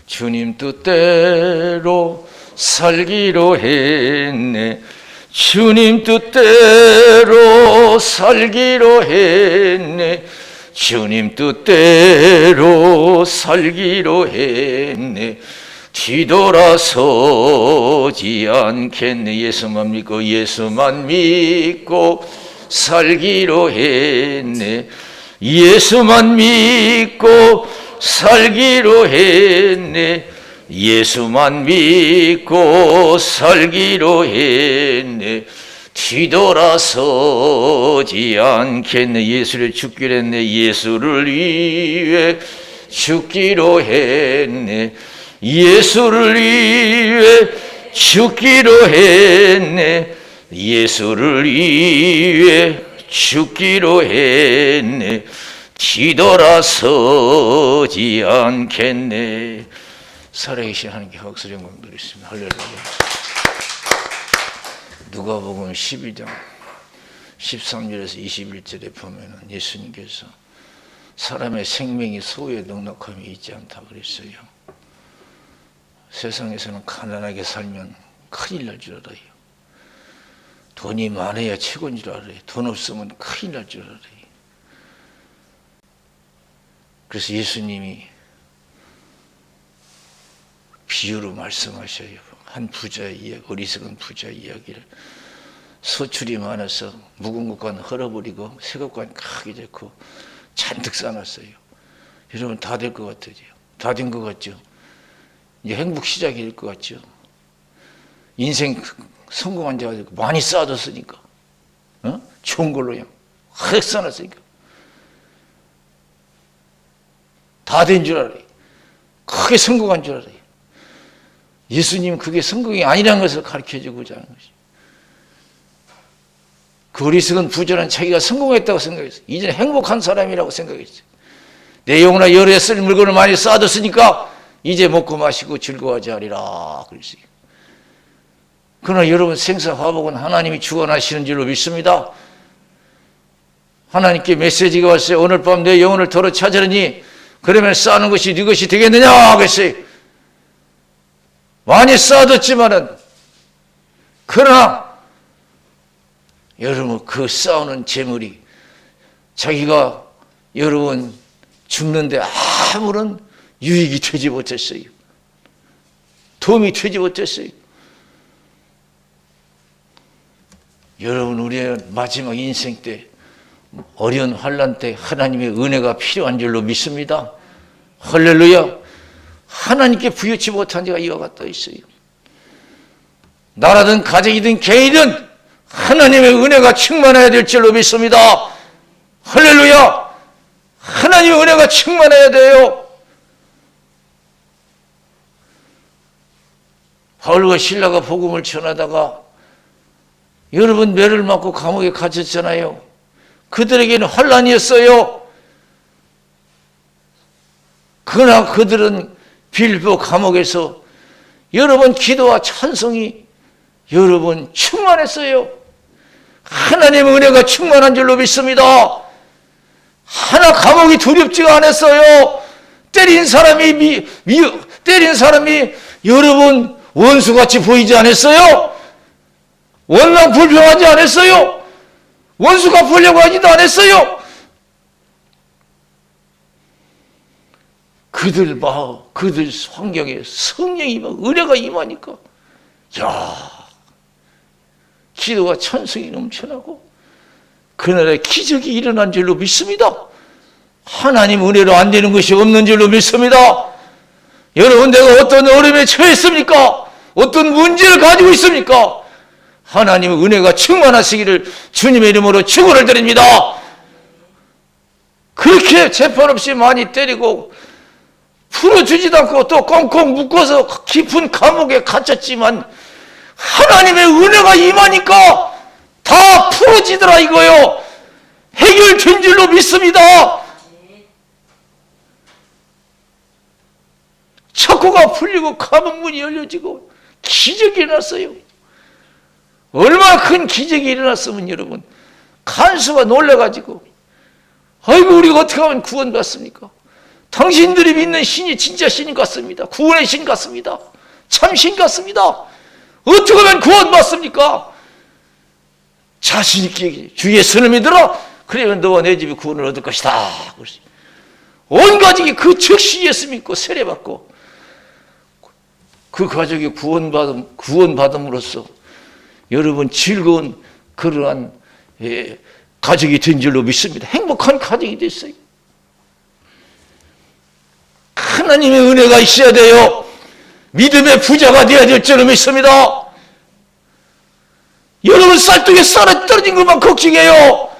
주님 뜻대로 살기로 했네. 주님 뜻대로 살기로 했네. 주님 뜻대로 살기로 했네. 뒤돌아서지 않겠네. 예수만 믿고 예수만 믿고 살기로 했네. 예수만 믿고 살기로 했네. 예수만 믿고 살기로 했네. 뒤돌아서지 않겠네. 예수를 죽기로 했네. 예수를 위해 죽기로 했네. 예수를 위해 죽기로 했네. 예수를 위해 죽기로 했네. 뒤돌아서지 않겠네. 살아계신 하나님께 박수 영광 드리겠습니다. 할렐루야. 누가복음 12장 13절에서 21절에 보면은 예수님께서 사람의 생명이 소유에 넉넉함이 있지 않다 그랬어요. 세상에서는 가난하게 살면 큰일 날 줄 알아요. 돈이 많아야 최고인 줄 알아요. 돈 없으면 큰일 날 줄 알아요. 그래서 예수님이 비유로 말씀하셔요. 한 부자의 이야기, 어리석은 부자의 이야기를. 소출이 많아서 묵은 것과는 헐어버리고 새 것과는 크게 됐고 잔뜩 쌓아놨어요. 여러분 다 될 것 같아요. 다 된 것 같죠? 이제 행복 시작이 될 것 같죠? 인생 성공한 자가 되고 많이 쌓아뒀으니까, 좋은 걸로 그냥 확 쌓아놨으니까 다 된 줄 알아요. 크게 성공한 줄 알아요. 예수님은 그게 성공이 아니라는 것을 가르쳐주고자 하는 것이죠. 그 어리석은 부자는 자기가 성공했다고 생각했어요. 이제는 행복한 사람이라고 생각했어요. 내 영혼아 여러 쓸 물건을 많이 쌓아뒀으니까 이제 먹고 마시고 즐거워하지 하리라 그랬어요. 그러나 여러분 생사화복은 하나님이 주관하시는 줄로 믿습니다. 하나님께 메시지가 왔어요. 오늘 밤 내 영혼을 도로 찾으려니 그러면 쌓는 것이 네 것이 되겠느냐 그랬어요. 많이 쌓아뒀지만은, 그러나 여러분 그 쌓아놓은 재물이 자기가 여러분 죽는데 아무런 유익이 되지 못했어요. 도움이 되지 못했어요. 여러분 우리의 마지막 인생 때 어려운 환난 때 하나님의 은혜가 필요한 줄로 믿습니다. 할렐루야. 하나님께 부여치 못한 자가 이와 같다 있어요. 나라든 가정이든 개인이든 하나님의 은혜가 충만해야 될 줄로 믿습니다. 할렐루야. 하나님의 은혜가 충만해야 돼요. 바울과 실라가 복음을 전하다가 여러분 매를 맞고 감옥에 갇혔잖아요. 그들에게는 환난이었어요. 그러나 그들은 빌보 감옥에서 여러분 기도와 찬송이 여러분 충만했어요. 하나님의 은혜가 충만한 줄로 믿습니다. 하나 감옥이 두렵지가 않았어요. 때린 사람이 여러분 원수같이 보이지 않았어요. 원망 불평하지 않았어요. 원수가 보려고 하지도 않았어요. 그들 환경에 성령이 은혜가 임하니까 기도와 찬송이 넘쳐나고 그날에 기적이 일어난 줄로 믿습니다. 하나님 은혜로 안 되는 것이 없는 줄로 믿습니다. 여러분 내가 어떤 어려움에 처했습니까? 어떤 문제를 가지고 있습니까? 하나님의 은혜가 충만하시기를 주님의 이름으로 축원을 드립니다. 그렇게 재판 없이 많이 때리고 풀어주지도 않고 또 꽁꽁 묶어서 깊은 감옥에 갇혔지만 하나님의 은혜가 임하니까 다 풀어지더라 이거요. 해결된 줄로 믿습니다. 척고가 풀리고 감옥문이 열려지고 기적이 일어났어요. 얼마나 큰 기적이 일어났으면 여러분 간수가 놀라가지고 아이고 우리가 어떻게 하면 구원받습니까? 당신들이 믿는 신이 진짜 신 같습니다. 구원의 신 같습니다. 참 신 같습니다. 어떻게 하면 구원받습니까? 자신 있게 주의 예수를 믿으라. 그러면 너와 내 집이 구원을 얻을 것이다. 온 가족이 그 즉시 예수 믿고 세례받고 그 가족이 구원받음으로써 여러분 즐거운 그러한 가족이 된 줄로 믿습니다. 행복한 가정이 됐어요. 하나님의 은혜가 있어야 돼요. 믿음의 부자가 되어야 될 줄로 믿습니다. 여러분 쌀떡에 쌀이 떨어진 것만 걱정해요.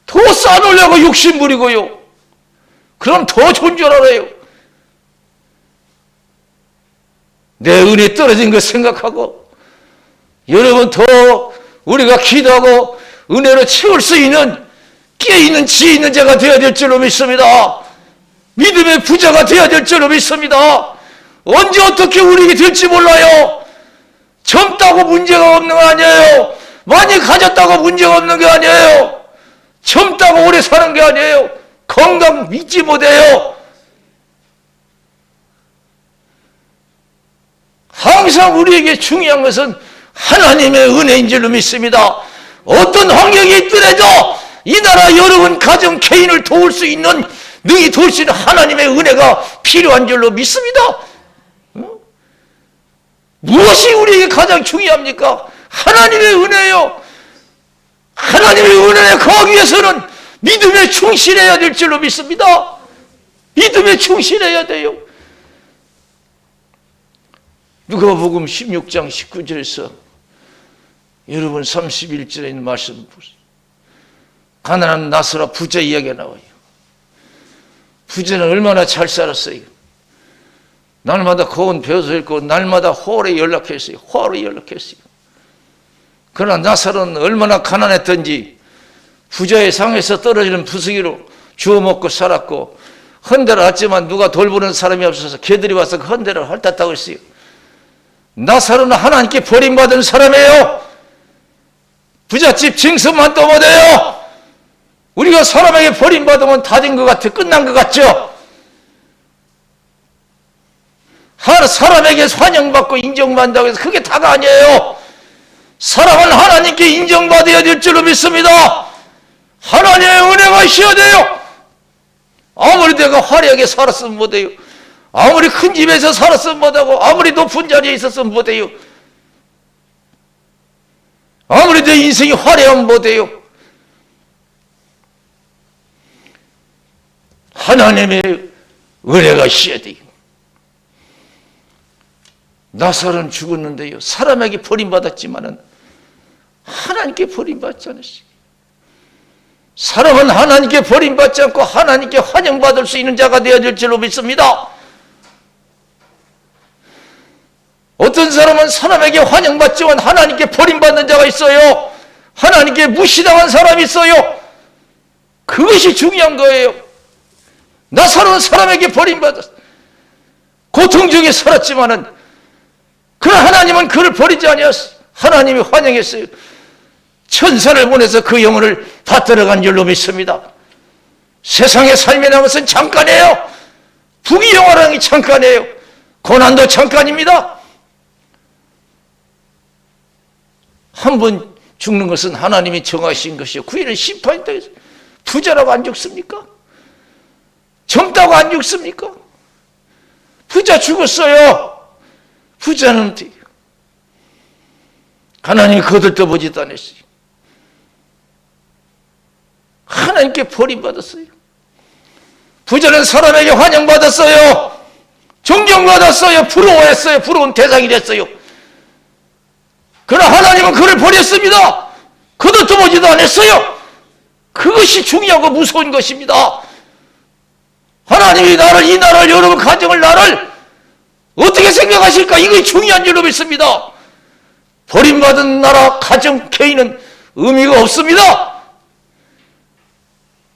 더 쌓아놓으려고 욕심 부리고요. 그럼 더 좋은 줄 알아요. 내 은혜 떨어진 것 생각하고 여러분 더 우리가 기도하고 은혜로 채울 수 있는 깨어있는 지혜 있는 자가 되어야 될 줄로 믿습니다. 믿음의 부자가 되어야 될 줄로 믿습니다. 언제 어떻게 우리에게 될지 몰라요. 젊다고 문제가 없는 거 아니에요. 많이 가졌다고 문제가 없는 게 아니에요. 젊다고 오래 사는 게 아니에요. 건강 잊지 못해요. 항상 우리에게 중요한 것은 하나님의 은혜인 줄로 믿습니다. 어떤 환경이 있더라도 이 나라 여러분 가정 개인을 도울 수 있는 능히 도울 수 있는 하나님의 은혜가 필요한 줄로 믿습니다. 무엇이 우리에게 가장 중요합니까? 하나님의 은혜요. 하나님의 은혜에 거하기 위해서는 믿음에 충실해야 될 줄로 믿습니다. 믿음에 충실해야 돼요. 누가복음 16장 19절에서 여러분 31절에 있는 말씀 보세요. 가난한 나사로 부자 이야기가 나와요. 부자는 얼마나 잘 살았어요. 날마다 고운 벼슬 있고 날마다 호월에 연락했어요. 호월에 연락했어요. 그러나 나사로는 얼마나 가난했던지 부자의 상에서 떨어지는 부스기로 주워 먹고 살았고 헌대를 했지만 누가 돌보는 사람이 없어서 개들이 와서 그 헌대를 헐탔다고 했어요. 나사로는 하나님께 버림받은 사람이에요. 부잣집 징수만 또 못해요. 우리가 사람에게 버림받으면 다 된 것 같아. 끝난 것 같죠? 사람에게 환영받고 인정받는다고 해서 그게 다가 아니에요. 사람은 하나님께 인정받아야 될 줄로 믿습니다. 하나님의 은혜가 있어야 돼요. 아무리 내가 화려하게 살았으면 못해요. 아무리 큰 집에서 살았으면 못하고 아무리 높은 자리에 있었으면 못해요. 아무리 내 인생이 화려하면 못해요. 하나님의 은혜가 있어야 돼요. 나사로는 죽었는데요. 사람에게 버림받았지만은 하나님께 버림받지 않았어요. 사람은 하나님께 버림받지 않고 하나님께 환영받을 수 있는 자가 되어야 될 줄로 믿습니다. 어떤 사람은 사람에게 환영받지만 하나님께 버림받는 자가 있어요. 하나님께 무시당한 사람이 있어요. 그것이 중요한 거예요. 나사로는 사람에게 버림받았어요. 고통 중에 살았지만은 그러나 하나님은 그를 버리지 아니었어요. 하나님이 환영했어요. 천사를 보내서 그 영혼을 받들어간 줄로 믿습니다. 세상의 삶이라는 것은 잠깐이에요. 부귀영화라는 게 잠깐이에요. 고난도 잠깐입니다. 한 번 죽는 것은 하나님이 정하신 것이요. 구일은 심판이 있다. 부자라고 안 죽습니까? 젊다고 안 죽습니까? 부자 죽었어요. 부자는 하나님이 거들떠보지도 않았어요. 하나님께 버림받았어요. 부자는 사람에게 환영받았어요. 존경받았어요. 부러워했어요. 부러운 대상이 됐어요. 그러나 하나님은 그를 버렸습니다. 거들떠보지도 않았어요. 그것이 중요하고 무서운 것입니다. 하나님이 나를, 이 나라를, 여러분 가정을, 나를 어떻게 생각하실까? 이것이 중요한 줄로 믿습니다. 버림받은 나라, 가정, 개인은 의미가 없습니다.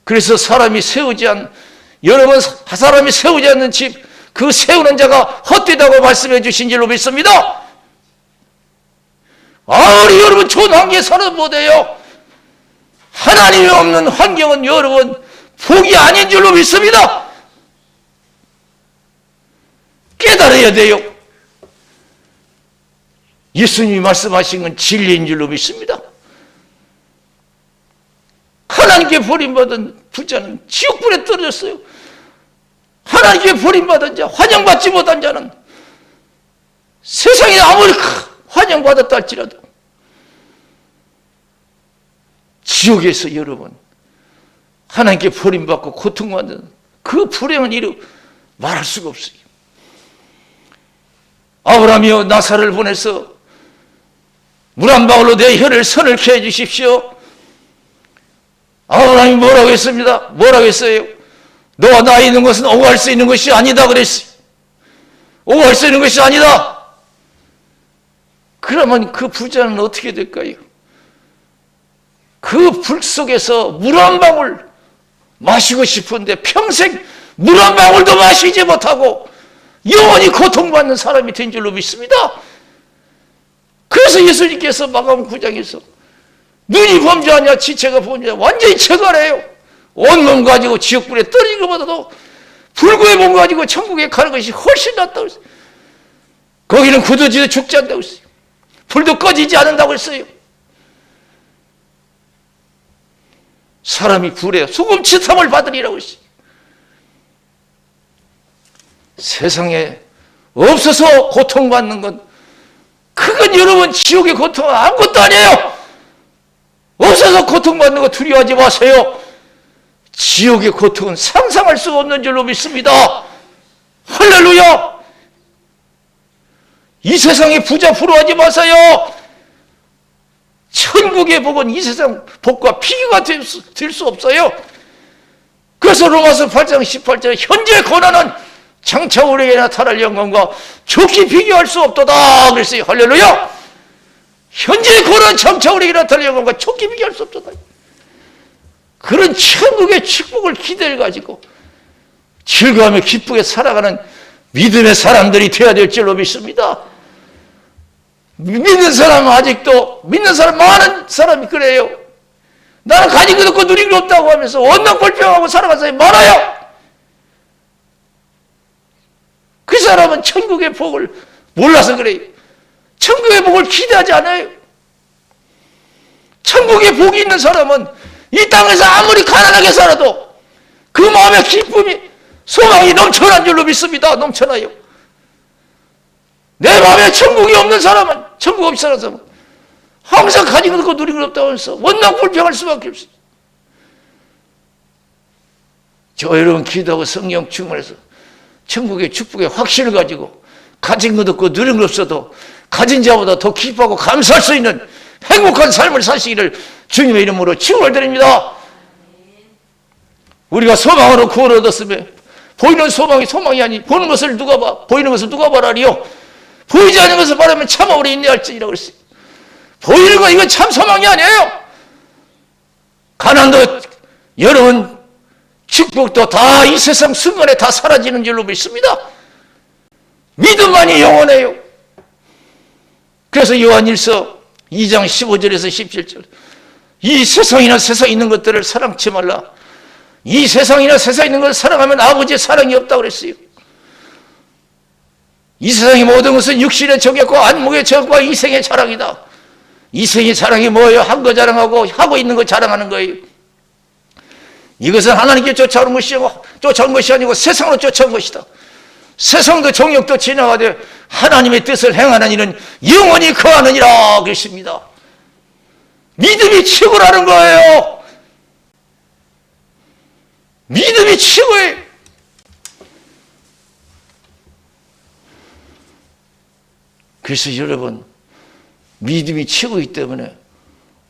그래서 사람이 세우지 않는 집, 그 세우는 자가 헛되다고 말씀해 주신 줄로 믿습니다. 아무리 여러분 좋은 환경에 살아도 못해요. 하나님이 없는 환경은 여러분 복이 아닌 줄로 믿습니다. 깨달아야 돼요. 예수님이 말씀하신 건 진리인 줄로 믿습니다. 하나님께 버림받은 부자는 지옥불에 떨어졌어요. 하나님께 버림받은 자, 환영받지 못한 자는 세상에 아무리 환영받았다 할지라도 지옥에서 여러분 하나님께 버림받고 고통받는 그 불행한 일을 말할 수가 없어요. 아브라함이여 나사를 보내서 물 한 방울로 내 혀를 서늘케 해주십시오. 아브라함이 뭐라고 했습니다? 뭐라고 했어요? 너와 나 있는 것은 오갈 수 있는 것이 아니다 그랬어요. 오갈 수 있는 것이 아니다. 그러면 그 부자는 어떻게 될까요? 그 불 속에서 물 한 방울 마시고 싶은데 평생 물 한 방울도 마시지 못하고 영원히 고통받는 사람이 된 줄로 믿습니다. 그래서 예수님께서 마가복음 9장에서 눈이 범죄하냐 지체가 범죄하냐 완전히 체가래요. 온몸 가지고 지옥불에 떨어진 것보다도 불구의 몸 가지고 천국에 가는 것이 훨씬 낫다고 했어요. 거기는 굳어지도 죽지 않다고 했어요. 불도 꺼지지 않는다고 했어요. 사람이 불에 소금치탐을 받으리라고 했어요. 세상에 없어서 고통받는 건 그건 여러분 지옥의 고통은 아무것도 아니에요. 없어서 고통받는 거 두려워하지 마세요. 지옥의 고통은 상상할 수 없는 줄로 믿습니다. 할렐루야. 이 세상의 부자 부러워하지 마세요. 천국의 복은 이 세상 복과 비교가 될 수 없어요. 그래서 로마서 8장 18절에 현재 고난은 장차 우리에게 나타날 영광과 좋게 비교할 수 없도다 그랬어요. 할렐루야. 현재 고난 장차 우리에게 나타날 영광과 좋게 비교할 수 없도다. 그런 천국의 축복을 기대를 가지고 즐거워하며 기쁘게 살아가는 믿음의 사람들이 되어야 될 줄로 믿습니다. 믿는 사람은 아직도 믿는 사람 많은 사람이 그래요. 나는 가진 것 없고 누린 것 없다고 하면서 원망불평하고 살아가는 사람이 많아요. 그 사람은 천국의 복을 몰라서 그래요. 천국의 복을 기대하지 않아요. 천국의 복이 있는 사람은 이 땅에서 아무리 가난하게 살아도 그 마음의 기쁨이 소망이 넘쳐난 줄로 믿습니다. 넘쳐나요. 내 마음에 천국이 없는 사람은 천국 없이 사는 사람은 항상 가진 것 없고 누린 것 없다고 해서 원망불평할 수밖에 없어요. 저 여러분 기도하고 성령 충만해서 천국의 축복의 확신을 가지고 가진 것 없고 누린 것 없어도 가진 자보다 더 기뻐하고 감사할 수 있는 행복한 삶을 사시기를 주님의 이름으로 축원을 드립니다. 우리가 소망으로 구원을 얻었으면 보이는 소망이 아니 보는 것을 누가 봐? 보이는 것을 누가 바라리요? 보이지 않는 것을 바라면 참아 오래 인내할지니라고 그랬어요. 보이는 거 이건 참 소망이 아니에요. 가난도 여러분 축복도 다 이 세상 순간에 다 사라지는 줄로 믿습니다. 믿음만이 영원해요. 그래서 요한일서 2장 15절에서 17절 이 세상이나 세상에 있는 것들을 사랑치 말라. 이 세상이나 세상에 있는 것을 사랑하면 아버지의 사랑이 없다고 그랬어요. 이 세상의 모든 것은 육신의 정욕과 안목의 정욕과 이생의 자랑이다. 이생의 자랑이 뭐예요? 한 거 자랑하고 하고 있는 거 자랑하는 거예요. 이것은 하나님께 쫓아오는 것이 아니고 세상으로 쫓아온 것이다. 세상도 정욕도 지나가되 하나님의 뜻을 행하는 이는 영원히 거하느니라 그랬습니다. 믿음이 최고라는 거예요. 믿음이 최고예요. 그래서 여러분 믿음이 최고이기 때문에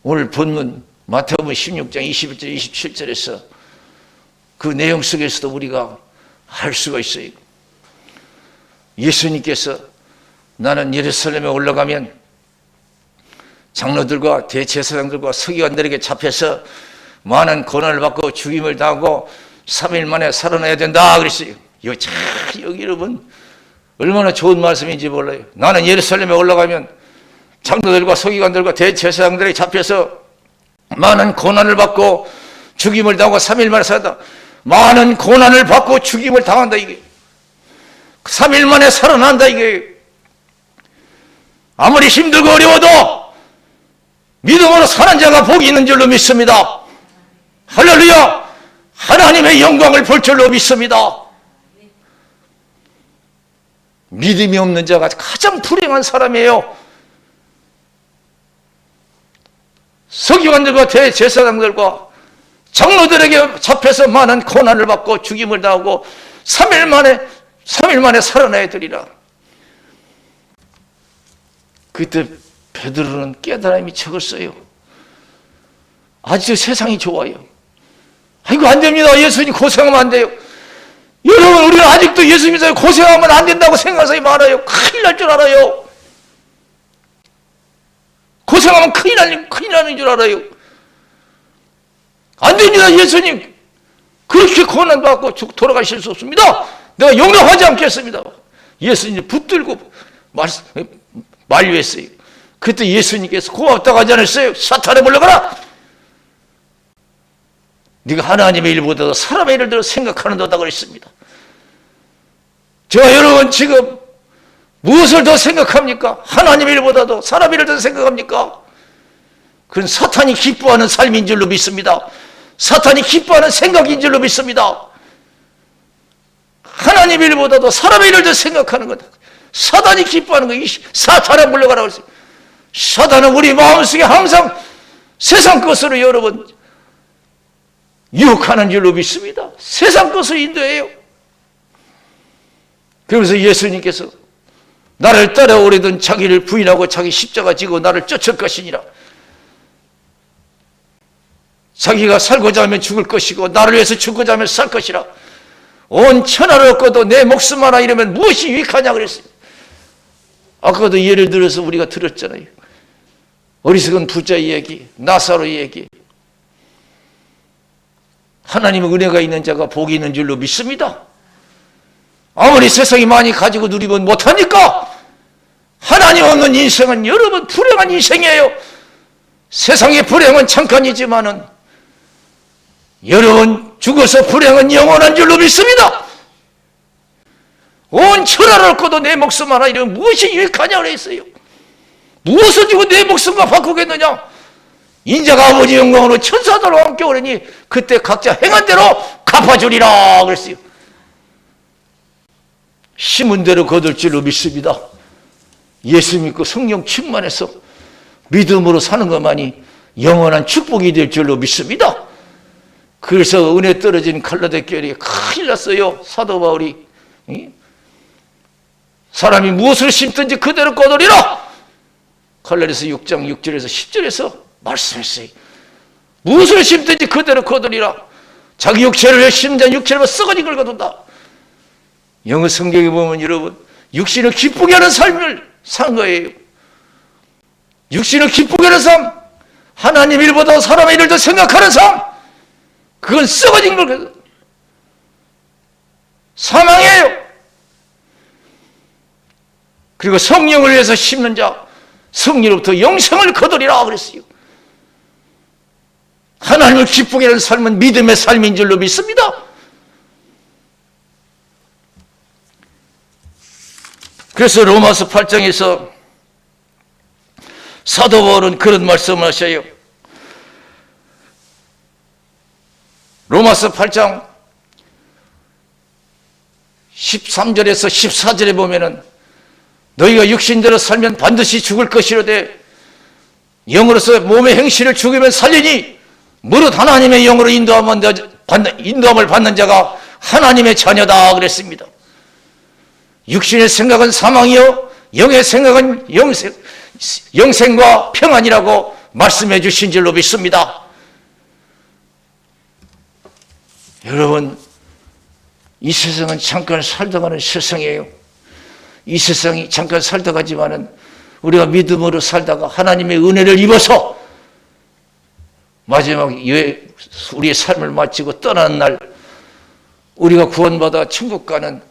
오늘 본문 마태복음 16장 21절 27절에서 그 내용 속에서도 우리가 알 수가 있어요. 예수님께서 나는 예루살렘에 올라가면 장로들과 대제사장들과 서기관들에게 잡혀서 많은 고난을 받고 죽임을 당하고 3일 만에 살아나야 된다 그랬어요. 여기 여러분 얼마나 좋은 말씀인지 몰라요. 나는 예루살렘에 올라가면 장로들과 서기관들과 대제사장들에게 잡혀서 많은 고난을 받고 죽임을 당하고 3일 만에 살았다. 많은 고난을 받고 죽임을 당한다 이게. 3일 만에 살아난다 이게. 아무리 힘들고 어려워도 믿음으로 사는 자가 복이 있는 줄로 믿습니다. 할렐루야. 하나님의 영광을 볼 줄로 믿습니다. 믿음이 없는 자가 가장 불행한 사람이에요. 서기관들과 대제사장들과 장로들에게 잡혀서 많은 고난을 받고 죽임을 당하고 3일 만에 살아나야 되리라. 그때 베드로는 깨달음이 적었어요. 아직도 세상이 좋아요. 아이고 안 됩니다. 예수님 고생하면 안 돼요. 여러분 우리는 아직도 예수 믿어요. 고생하면 안 된다고 생각하는 사람이 많아요. 큰일 날 줄 알아요. 고생하면 큰일 나는 줄 알아요. 안 됩니다. 예수님 그렇게 고난받고 돌아가실 수 없습니다. 내가 용납하지 않겠습니다. 예수님 붙들고 만류했어요. 그때 예수님께서 고맙다고 하지 않았어요? 사탄에 물러가라. 네가 하나님의 일보다도 사람의 일을 더 생각하는 도다 그랬습니다. 제가 여러분 지금 무엇을 더 생각합니까? 하나님의 일보다도 사람의 일을 더 생각합니까? 그건 사탄이 기뻐하는 삶인 줄로 믿습니다. 사탄이 기뻐하는 생각인 줄로 믿습니다. 하나님의 일보다도 사람의 일을 더 생각하는 거다. 사탄이 기뻐하는 거, 사탄에 물러가라고 했어요. 사탄은 우리 마음속에 항상 세상 것으로 여러분 유혹하는 줄로 믿습니다. 세상 것으로 인도해요. 그러면서 예수님께서 나를 따라오려던 자기를 부인하고 자기 십자가 지고 나를 쫓을 것이니라. 자기가 살고자 하면 죽을 것이고 나를 위해서 죽고자 하면 살 것이라. 온 천하를 얻고도 내 목숨 하나 잃으면 무엇이 유익하냐 그랬어요. 아까도 예를 들어서 우리가 들었잖아요. 어리석은 부자 이야기, 나사로 이야기. 하나님의 은혜가 있는 자가 복이 있는 줄로 믿습니다. 아무리 세상이 많이 가지고 누리면 못하니까 하나님 없는 인생은 여러분 불행한 인생이에요. 세상의 불행은 잠깐이지만은 여러분 죽어서 불행은 영원한 줄로 믿습니다. 온 천하를 얻고도 내 목숨 하나 잃으면 무엇이 유익하냐 그랬어요. 무엇을 주고 내 목숨과 바꾸겠느냐. 인자가 아버지 영광으로 천사들과 함께 오르니 그때 각자 행한 대로 갚아주리라 그랬어요. 심은 대로 거둘 줄로 믿습니다. 예수 믿고 성령 충만해서 믿음으로 사는 것만이 영원한 축복이 될 줄로 믿습니다. 그래서 은혜 떨어진 갈라디 교회에 큰일 났어요. 사도 바울이 사람이 무엇을 심든지 그대로 거두리라. 갈라디아서 6장 6절에서 10절에서 말씀했어요. 무엇을 심든지 그대로 거두리라. 자기 육체를 심는 자는 육체를 썩어진 걸 거둔다. 영어 성경에 보면 여러분 육신을 기쁘게 하는 삶을 산 거예요. 육신을 기쁘게 하는 삶, 하나님 일보다 사람의 일을 더 생각하는 삶, 그건 썩어진 걸 사망이에요. 그리고 성령을 위해서 심는 자 성령으로부터 영생을 거두리라 그랬어요. 하나님을 기쁘게 하는 삶은 믿음의 삶인 줄로 믿습니다. 그래서 로마서 8장에서 사도 바울은 그런 말씀을 하셔요. 로마서 8장 13절에서 14절에 보면은 너희가 육신대로 살면 반드시 죽을 것이로되 영으로서 몸의 행실을 죽이면 살리니 무릇 하나님의 영으로 인도함을 받는 자가 하나님의 자녀다 그랬습니다. 육신의 생각은 사망이요 영의 생각은 영생과 평안이라고 말씀해 주신 줄로 믿습니다. 여러분 이 세상은 잠깐 살다 가는 세상이에요. 이 세상이 잠깐 살다 가지만은 우리가 믿음으로 살다가 하나님의 은혜를 입어서 마지막 우리의 삶을 마치고 떠나는 날 우리가 구원받아 천국 가는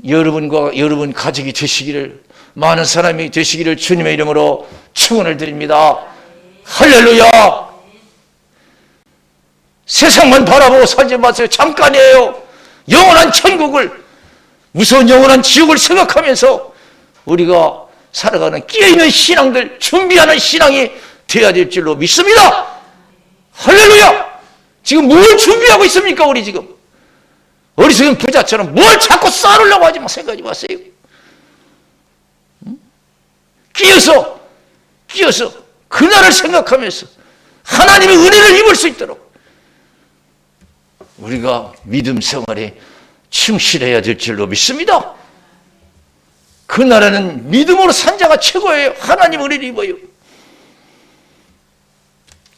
여러분과 여러분 가족이 되시기를, 많은 사람이 되시기를 주님의 이름으로 축원을 드립니다. 할렐루야. 세상만 바라보고 살지 마세요. 잠깐이에요. 영원한 천국을, 무서운 영원한 지옥을 생각하면서 우리가 살아가는 끼어있는 신앙들, 준비하는 신앙이 되어야 될 줄로 믿습니다. 할렐루야! 지금 뭘 준비하고 있습니까? 우리 지금 어리석은 부자처럼 뭘 자꾸 쌓으려고 하지 마. 생각하지 마세요. 끼어서 그날을 생각하면서 하나님의 은혜를 입을 수 있도록 우리가 믿음 생활에 충실해야 될 줄로 믿습니다. 그 나라는 믿음으로 산 자가 최고예요. 하나님 은혜를 입어요.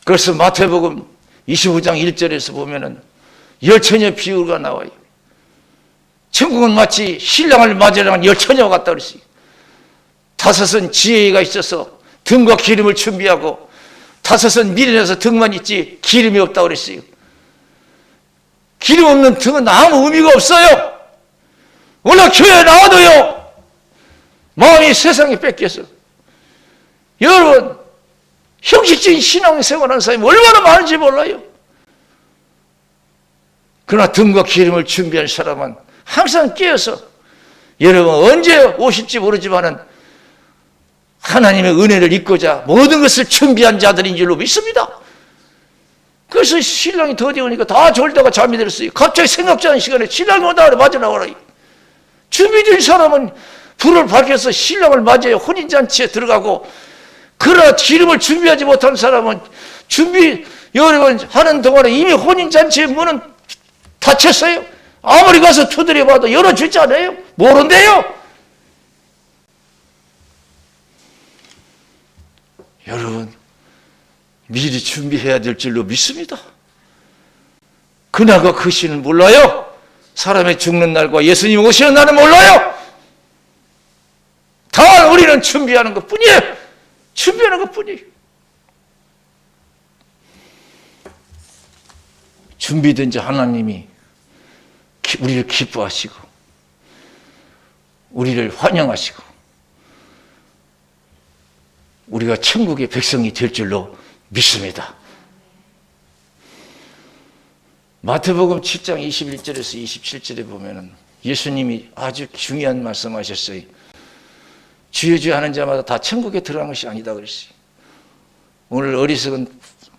그래서 마태복음 25장 1절에서 보면은 열처녀 비유가 나와요. 천국은 마치 신랑을 맞이하는 열처녀와 같다 그랬어요. 다섯은 지혜가 있어서 등과 기름을 준비하고 다섯은 미련해서 등만 있지 기름이 없다 그랬어요. 기름 없는 등은 아무 의미가 없어요. 오늘 교회에 나와도요, 마음이 세상에 뺏겨서. 여러분, 형식적인 신앙생활하는 사람이 얼마나 많은지 몰라요. 그러나 등과 기름을 준비한 사람은 항상 깨어서, 여러분 언제 오실지 모르지만은 하나님의 은혜를 입고자 모든 것을 준비한 자들인 줄로 믿습니다. 그래서 신랑이 더디 오니까 다 졸다가 잠이 들었어요. 갑자기 생각지 않은 시간에 신랑이 온다 그래 맞아 나와라. 준비된 사람은 불을 밝혀서 신랑을 맞이해 혼인잔치에 들어가고, 그러나 기름을 준비하지 못한 사람은 여러분 하는 동안에 이미 혼인잔치의 문은 닫혔어요. 아무리 가서 두드려봐도 열어주지 않아요. 모른대요. 여러분, 미리 준비해야 될 줄로 믿습니다. 그날과 그 시는 몰라요. 사람의 죽는 날과 예수님 오시는 날은 몰라요. 다만 우리는 준비하는 것 뿐이에요. 준비하는 것 뿐이에요. 준비된 자 하나님이 우리를 기뻐하시고 우리를 환영하시고 우리가 천국의 백성이 될 줄로 믿습니다. 마태복음 7장 21절에서 27절에 보면은 예수님이 아주 중요한 말씀하셨어요. 주여 주여 하는 자마다 다 천국에 들어간 것이 아니다 그랬어요. 오늘 어리석은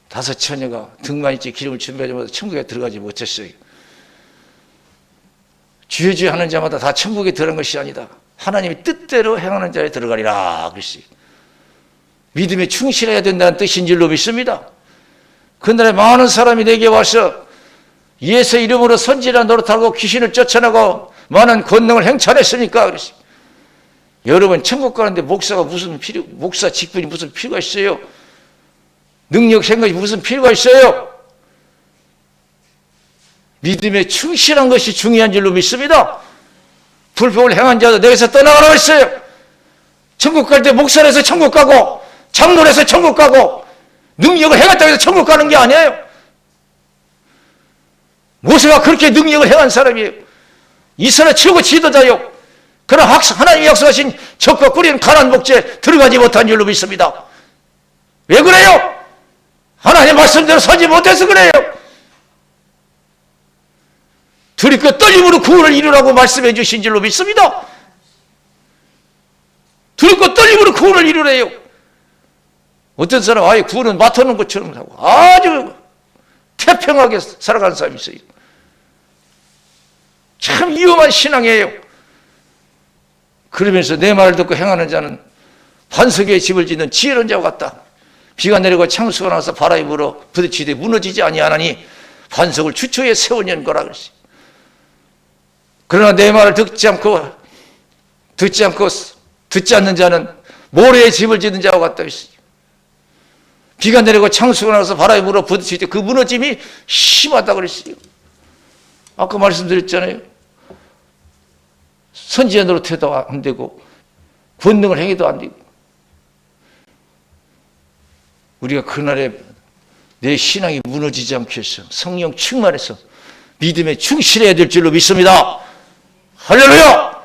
다섯 처녀가 등만 있지 기름을 준비하지 못해 천국에 들어가지 못했어요. 주여 주여 하는 자마다 다 천국에 들어간 것이 아니다. 하나님의 뜻대로 행하는 자에 들어가리라 그랬어요. 믿음에 충실해야 된다는 뜻인 줄로 믿습니다. 그날에 많은 사람이 내게 와서 예수 이름으로 선지자 노릇하고 귀신을 쫓아내고 많은 권능을 행차했으니까 그랬어요. 여러분 천국 가는데 목사 직분이 무슨 필요가 있어요? 능력 생각이 무슨 필요가 있어요? 믿음에 충실한 것이 중요한 줄로 믿습니다. 불법을 행한 자도 내게서 떠나가라고 했어요. 천국 갈 때 목사라서 천국 가고 장로라서 천국 가고 능력을 행했다고 해서 천국 가는 게 아니에요. 모세가 그렇게 능력을 행한 사람이에요. 이스라엘 최고 지도자요. 그러나 하나님이 약속하신 적과 꿀인 가나안 복지에 들어가지 못한 줄로 믿습니다. 왜 그래요? 하나님 말씀대로 서지 못해서 그래요. 두렵고 떨림으로 구원을 이루라고 말씀해 주신 줄로 믿습니다. 두렵고 떨림으로 구원을 이루래요. 어떤 사람 아예 구원은 맡아놓은 것처럼 하고 아주 태평하게 살아가는 사람이 있어요. 참 위험한 신앙이에요. 그러면서 내 말을 듣고 행하는 자는 반석에 집을 짓는 지혜로운 자와 같다. 비가 내리고 창수가 나서 바람이 불어 부딪히되 무너지지 아니하나니 반석을 주초에 세워낸 거라 그랬어요. 그러나 내 말을 듣지 않는 자는 모래에 집을 짓는 자와 같다 했어요. 비가 내리고 창수가 나서 바람이 불어 부딪힐 때 그 무너짐이 심하다고 그랬어요. 아까 말씀드렸잖아요. 선지자 노릇해도 안 되고 권능을 행해도 안 되고, 우리가 그날에 내 신앙이 무너지지 않게 해서 성령 충만해서 믿음에 충실해야 될 줄로 믿습니다. 할렐루야!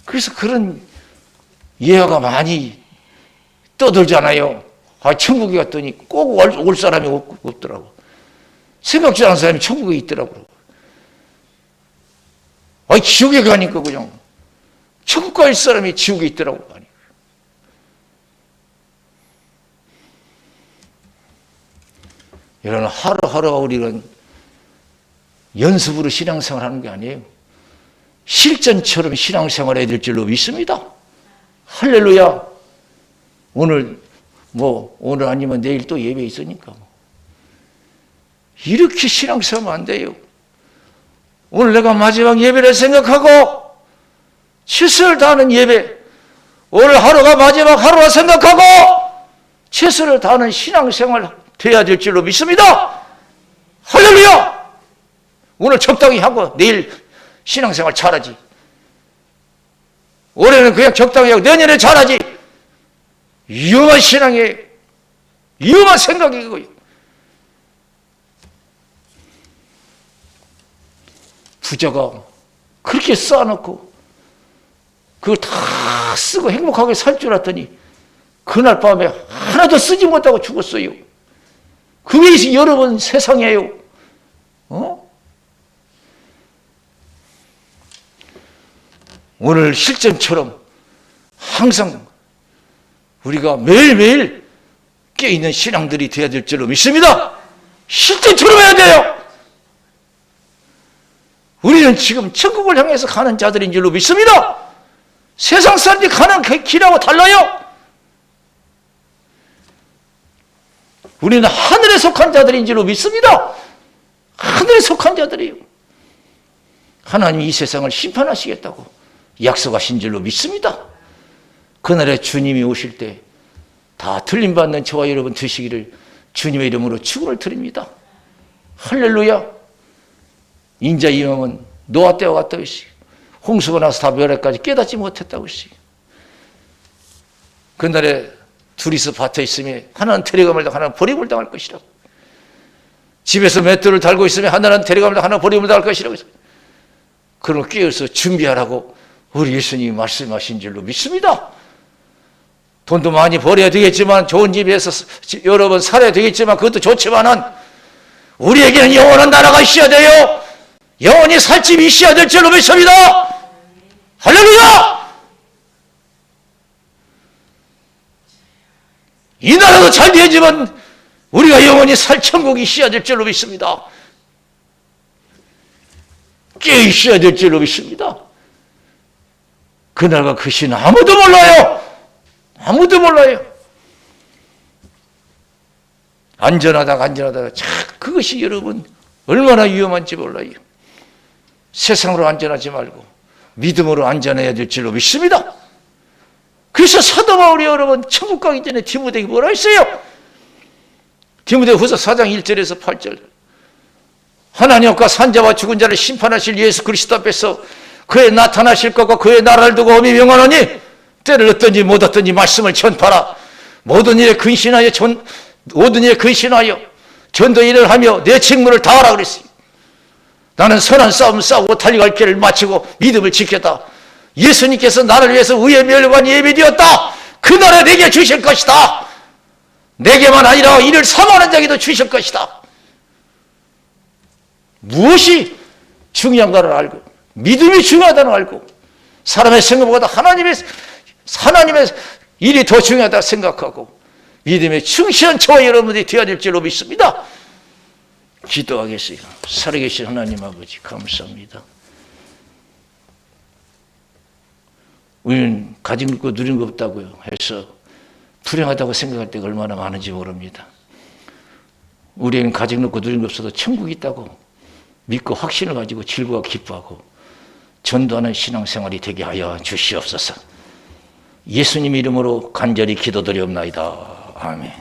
그래서 그런 예화가 많이 떠들잖아요. 천국에 갔더니 꼭 올 사람이 없더라고. 생각지 않은 사람이 천국에 있더라고. 지옥에 가니까 그냥 천국 갈 사람이 지옥에 있더라고. 이런 하루하루가 우리는 연습으로 신앙생활 하는 게 아니에요. 실전처럼 신앙생활 해야 될 줄로 믿습니다. 할렐루야. 오늘 아니면 내일 또 예배 있으니까. 이렇게 신앙생활하면 안 돼요. 오늘 내가 마지막 예배를 생각하고 최선을 다하는 예배, 오늘 하루가 마지막 하루라 생각하고 최선을 다하는 신앙생활 돼야 될 줄로 믿습니다. 할렐루야. 오늘 적당히 하고 내일 신앙생활 잘하지. 올해는 그냥 적당히 하고 내년에 잘하지. 위험한 신앙이에요. 위험한 생각이고요. 부자가 그렇게 쌓아놓고 그걸 다 쓰고 행복하게 살 줄 알았더니 그날 밤에 하나도 쓰지 못하고 죽었어요. 그게 여러분 세상이에요. 오늘 실전처럼 항상 우리가 매일매일 깨어있는 신앙들이 되어야 될 줄로 믿습니다. 실전처럼 해야 돼요. 우리는 지금 천국을 향해서 가는 자들인 줄로 믿습니다. 세상 사람들이 가는 그 길하고 달라요. 우리는 하늘에 속한 자들인 줄로 믿습니다. 하늘에 속한 자들이에요. 하나님이 이 세상을 심판하시겠다고 약속하신 줄로 믿습니다. 그날에 주님이 오실 때 다 틀림받는 저와 여러분 되시기를 주님의 이름으로 축원을 드립니다. 할렐루야. 인자 이 영은 노아 때와 같다고 했어요. 홍수가 나서 다 멸해까지 깨닫지 못했다고 했어요. 그날에 둘이서 밭에 있으면 하나는 데려감을 당하고 하나는 버림을 당할 것이라고. 집에서 맷돌을 달고 있으면 하나는 데려감을 당하고 하나는 버림을 당할 것이라고 했어요. 그럼 깨어서 준비하라고 우리 예수님이 말씀하신 줄로 믿습니다. 돈도 많이 벌어야 되겠지만 좋은 집에서 여러 번 살아야 되겠지만 그것도 좋지만은 우리에게는 영원한 나라가 있어야 돼요. 영원히 살 집이 있어야 될 줄로 믿습니다. 할렐루야! 이 나라도 잘 되지만 우리가 영원히 살 천국이 있어야 될 줄로 믿습니다. 깨어 있어야 될 줄로 믿습니다. 그날과 그 시는 아무도 몰라요. 아무도 몰라요. 안전하다가 그것이 여러분 얼마나 위험한지 몰라요. 세상으로 안전하지 말고 믿음으로 안전해야 될 줄로 믿습니다. 그래서 사도 바울이 여러분 천국 가기 전에 디모데에게 뭐라 했어요? 디모데 후서 4장 1절에서 8절. 하나님 앞과 산자와 죽은 자를 심판하실 예수 그리스도 앞에서 그의 나타나실 것과 그의 나라를 두고 엄히 명하노니 때를 얻든지 못 얻든지 말씀을 전파라. 모든 일에 근신하여 전도 일을 하며 내 직무를 다하라 그랬어요. 나는 선한 싸움 싸우고 달려갈 길을 마치고 믿음을 지켰다. 예수님께서 나를 위해서 의의 멸관 예비되었다. 그 나라 내게 주실 것이다. 내게만 아니라 이를 사모하는 자에게도 주실 것이다. 무엇이 중요한가를 알고 믿음이 중요하다는 걸 알고 사람의 생각보다 하나님의 일이 더 중요하다 생각하고 믿음에 충실한 저와 여러분들이 되어야 될 줄로 믿습니다. 기도하겠습니다. 살아계신 하나님 아버지 감사합니다. 우리는 가진 거 누린 거 없다고요 해서 불행하다고 생각할 때가 얼마나 많은지 모릅니다. 우리는 가진 거 누린 거 없어도 천국이 있다고 믿고 확신을 가지고 즐거워 기뻐하고 전도하는 신앙생활이 되게 하여 주시옵소서. 예수님 이름으로 간절히 기도드리옵나이다. 아멘.